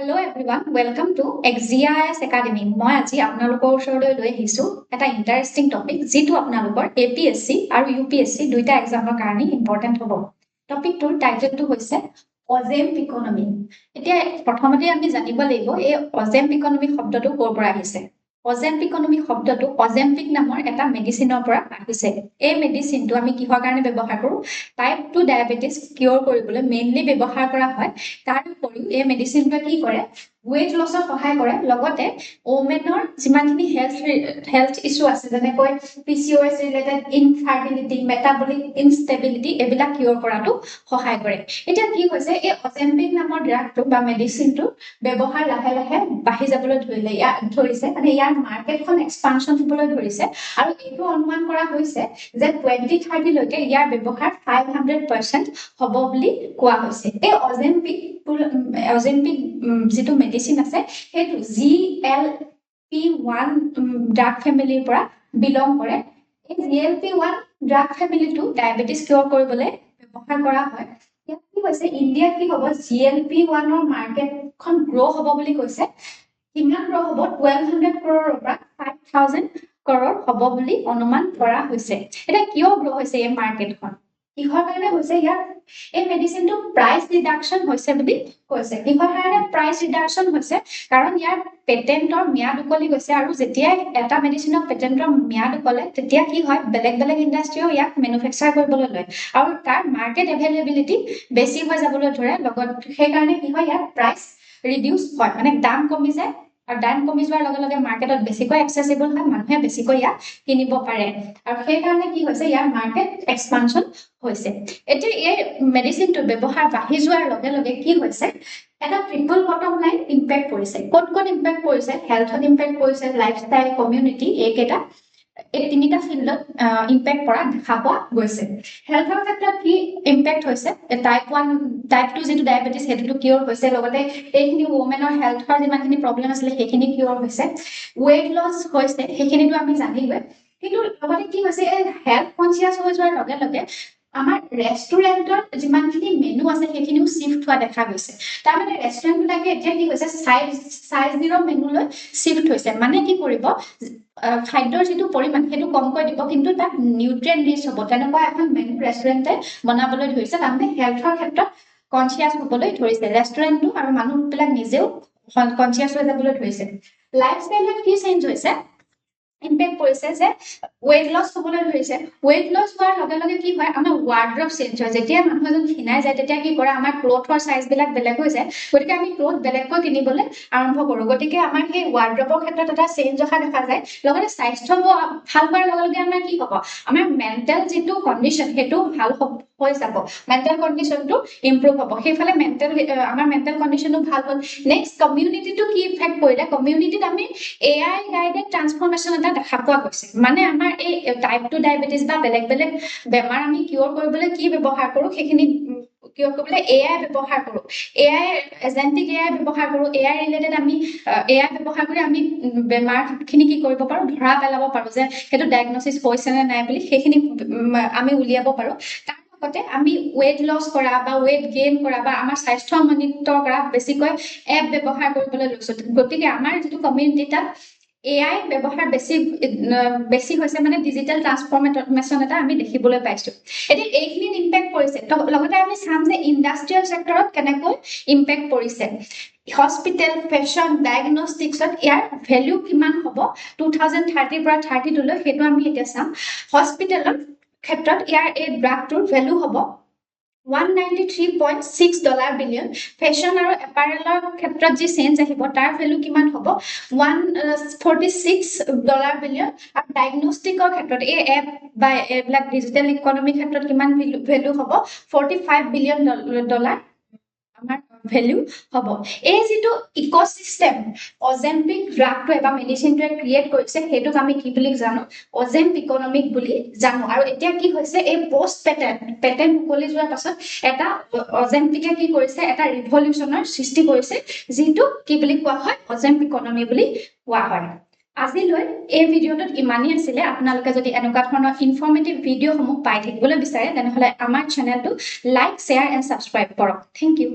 Hello everyone, welcome to XGIS Academy. মই আজি আপোনালোকৰ ওচৰলৈ লৈ আহিছো এটা ইন্টাৰেষ্টিং টপিক যেটো আপোনালোকৰ APSC আৰু UPSC দুইটা এক্সামৰ কাৰণে ইম্পৰ্টেন্ট হ'ব। টপিকটোৰ টাইটেলটো হৈছে অজেম্প ইকনমি। এতিয়া প্ৰথমতে আমি জানিব লাগিব এই অজেম্প ইকনমি শব্দটো ক'ৰ পৰা আহিছে। অজেম্প ইকনমি শব্দটো অজেম্পিক নামৰ এটা মেডিচিনৰ পৰা আহিছে। এই মেডিচিনটো আমি কিহৰ কাৰণে ব্যৱহাৰ কৰো? টাইপ 2 ডায়াবেটিস কিউৰ কৰিবলৈ মেইনলি ব্যৱহাৰ কৰা হয়। তাৰ উপৰিও এই মেডিচিনটোৱে কি কৰে? weight loss সহায় কৰে লগতে ওমেনৰ যিমানখিনি হেলথ ইস্যু আছে যেনেকৈ PCOS ৰিলেটেড ইনফাৰ্টিলিটি মেটাবলিক ইনষ্টেবিলিটি এবিলাক কিউৰ কৰাটো সহায় কৰে। এতিয়া কি হৈছে এই অজেম্পিক নামৰ ড্ৰাগটো বা মেডিচিনটো ব্যৱহাৰ লাহে লাহে বাঢ়ি যাবলৈ ধৰিছে মানে ইয়াৰ মাৰ্কেটখন এক্সপানশন হ'বলৈ ধৰিছে আৰু এইটো অনুমান কৰা হৈছে যে 2030 লৈকে ইয়াৰ ব্যৱহাৰ 500% হ'ব বুলি কোৱা হৈছে। এই অজেম্পিক যেটো মেডিচিন আছে হেতু GLP-1 ড্ৰাগ ফেমিলিৰ পৰা বিলং কৰে। এই GLP-1 ড্ৰাগ ফেমিলিটো ডায়াবেটিস কিউৰ কৰিবলৈ ব্যৱহাৰ কৰা হয়। ইয়াত কি হৈছে ইণ্ডিয়াত কি হ'ব GLP-1 ৰ মাৰ্কেটখন গ্ৰো হ'ব বুলি কৈছে। কিমান গ্ৰো হ'ব 1200 crore পৰা 5000 crore হ'ব বুলি অনুমান কৰা হৈছে। এটা কিয় গ্ৰো হৈছে এই মাৰ্কেটখন? কিহৰ কাৰণে হৈছে ইয়াৰ এই মেডিচিনটো প্ৰাইস ৰিডাকশন হৈছে বুলি কৈছে। কিহৰ কাৰণে প্ৰাইস ৰিডাকশন হৈছে? কাৰণ ইয়াৰ পেটেন্টৰ ম্যাদ উকলি গৈছে আৰু যেতিয়া এটা মেডিচিনৰ পেটেন্টৰ ম্যাদ উকলে তেতিয়া কি হয় বেলেগ বেলেগ ইন্ডাষ্ট্ৰিও ইয়াক ম্যানুফ্যাকচাৰ কৰিবলৈ লয় আৰু তাৰ মাৰ্কেট এভেইলেবিলিটি বেছি হৈ যাবলৈ ধৰে লগত সেই কাৰণে কি হয় ইয়াৰ প্ৰাইস ৰিডিউস হয় মানে দাম কমি যায় আৰু দাম কমি যোৱাৰ লগে লগে মাৰ্কেটত বেছিকৈ এক্সেসিবল হয় মানুহে বেছিকৈ ইয়াক কিনিব পাৰে আৰু সেই কাৰণে কি হৈছে ইয়াৰ মাৰ্কেট এক্সপানশন হৈছে। এতিয়া এই মেডিচিনটো ব্যৱহাৰ বাঢ়ি যোৱাৰ লগে লগে কি হৈছে এটা ট্ৰিপল বটম লাইন ইম্প্যাক্ট পৰিছে। কোন ইম্প্যাক্ট পৰিছে? হেলথত ইম্প্যাক্ট পৰিছে, লাইফষ্টাইল, কমিউনিটি এইকেইটা এই তিনিটা ফিল্ডত ইম্প্যাক্ট পৰা দেখা পোৱা গৈছে। হেলথৰ ক্ষেত্ৰত কি ইম্প্যাক্ট হৈছে? টাইপ 2 যেটো ডায়াবেটিস হেতুটো কিউৰ হৈছে লগতে এইখিনি ওমেনৰ হেলথৰ যিমানখিনি প্ৰবলেম আছিল সেইখিনি কিউৰ হৈছে। weight loss হৈছে সেইখিনিটো আমি জানিলোৱে কিন্তু লগতে কি হৈছে এই হেলথ কনসিয়াস হৈ যোৱাৰ লগে লগে আমাৰ ৰেষ্টুৰেন্টৰ যিমানখিনি মেনু আছে সেইখিনিও শিফট হোৱা দেখা গৈছে। তাৰ মানে ৰেষ্টুৰেন্ট বিলাকে এতিয়া কি হৈছে সাইজ 0 মেনুলৈ শিফট হৈছে। মানে কি কৰিব খাদ্যৰ যেটো পৰিমাণ হেতু কমকৈ দিব কিন্তু তাত নিউট্ৰিয়েন্ট ৰিচ হ'ব তেনেকুৱা এখন মেনু ৰেষ্টুৰেন্টে বনাবলৈ ধৰিছে। তাৰমানে হেলথৰ ক্ষেত্ৰত কনসিয়াস হ'বলৈ ধৰিছে ৰেষ্টুৰেন্টটো আৰু মানুহবিলাক নিজেও কনসিয়াস হৈ যাবলৈ ধৰিছে। লাইফষ্টাইলত কি চেঞ্জ হৈছে? ইম্প্যাক্ট পৰিছে যে weight loss হ'বলৈ ধৰিছে। weight loss হোৱাৰ লগে লগে কি হয় আমাৰ ওয়াৰ্ড্ৰব চেঞ্জ হয়। যেতিয়া মানুহ এজন খিনাই যায় তেতিয়া কি কৰে আমাৰ ক্লথৰ সাইজ বিলাক বেলেগ হৈ যায়। গতিকে আমি ক্লথ বেলেগকৈ কিনিবলৈ আৰম্ভ কৰো। গতিকে আমাৰ সেই ওয়াৰ্ড্ৰবৰ ক্ষেত্ৰত এটা চেঞ্জ অহা দেখা যায়। লগতে স্বাস্থ্য ভাল হোৱাৰ লগে লগে আমাৰ কি হ'ব আমাৰ মেন্টাল যেটো কন্ডিশন হেতু ভাল হৈ যাব। মেন্টাল কন্ডিশনটো ইমপ্ৰুভ হ'ব। সেইফালে আমাৰ মেন্টাল কন্ডিশনটো ভাল হ'ল। নেক্সট কমিউনিটিটো কি ইফেক্ট কৰিলে? কমিউনিটিত আমি AI গাইডেড ট্ৰান্সফৰমেশন এটা দেখা পোৱা গৈছে। মানে আমাৰ এই টাইপ 2 ডায়াবেটিস বা বেলেগ বেলেগ বেমাৰ আমি কিউৰ কৰিবলৈ কি ব্যৱহাৰ কৰো সেইখিনি কিউৰ কৰিবলৈ AI ব্যৱহাৰ কৰো। AI এজেন্টিক AI ব্যৱহাৰ কৰো। AI ৰিলেটেড আমি AI ব্যৱহাৰ কৰি আমি বেমাৰখিনি কি কৰিব পাৰো ধৰা পেলাব পাৰো যে হেতু ডায়াগনোসিস হৈছে নে নাই বুলি সেইখিনি আমি উলিয়াব পাৰো। তাৰ লগতে আমি weight loss কৰা বা weight gain কৰা বা আমাৰ স্বাস্থ্য মনিটৰ কৰা বেছিকৈ এপ ব্যৱহাৰ কৰিবলৈ লৈছো। গতিকে আমাৰ যেটো কমিউনিটি তাত AI ব্যৱহাৰ বেছি হৈছে মানে ডিজিটেল ট্ৰান্সফৰমেশন এটা আমি দেখিবলৈ পাইছো। এতিয়া এইখিনি ইম্প্যাক্ট পৰিছে। লগতে আমি চাম যে ইন্ডাষ্ট্ৰিয়েল সেক্টৰত কেনেকৈ ইম্প্যাক্ট পৰিছে। হস্পিটেল, ফেশন, ডায়াগনস্টিক্সত ইয়াৰ ভ্যালু কিমান হ'ব 2030 পৰা 32 লৈ হেতু আমি এতিয়া চাম। হস্পিটেলৰ ক্ষেত্ৰত ইয়াৰ এই ড্ৰাগটোৰ ভ্যালু হ'ব $193.6 বিলিয়ন। ফেশন আৰু এপাৰেলৰ ক্ষেত্ৰত যি চেঞ্জ আহিব তাৰ ভ্যালু কিমান হ'ব $146 বিলিয়ন আৰু ডায়াগনস্টিকৰ ক্ষেত্ৰত এই এপ বা এইবিলাক ডিজিটেল ইকনমি ক্ষেত্ৰত কিমান ভ্যালু হ'ব $45 বিলিয়ন আমাৰ ভ্যালু হ'ব। এই যেটো ইকোসিস্টেম অজেম্পিক ড্ৰাগটো বা মেডিচিনটোৱে ক্ৰিয়েট কৰিছে হেতুক আমি কি বুলি জানো অজেম্প ইকনমিক বুলি জানো। আৰু এতিয়া কি হৈছে এই পোষ্ট পেটেন্ট মুকলি যোৱাৰ পাছত এটা অজেম্পিকে কি কৰিছে এটা ৰিভলিউচনৰ সৃষ্টি কৰিছে যেটো কি বুলি কোৱা হয় অজেম্প ইকনমি বুলি কোৱা হয়। আজিলৈ এই ভিডিঅ'টোত ইমানেই আছিলে। আপোনালোকে যদি এনেকুৱা ধৰণৰ ইনফৰমেটিভ ভিডিঅ'সমূহ পাই থাকিবলৈ বিচাৰে তেনেহলে আমাৰ চেনেলটো লাইক, শ্বেয়াৰ এণ্ড সাবস্ক্ৰাইব কৰক। Thank U.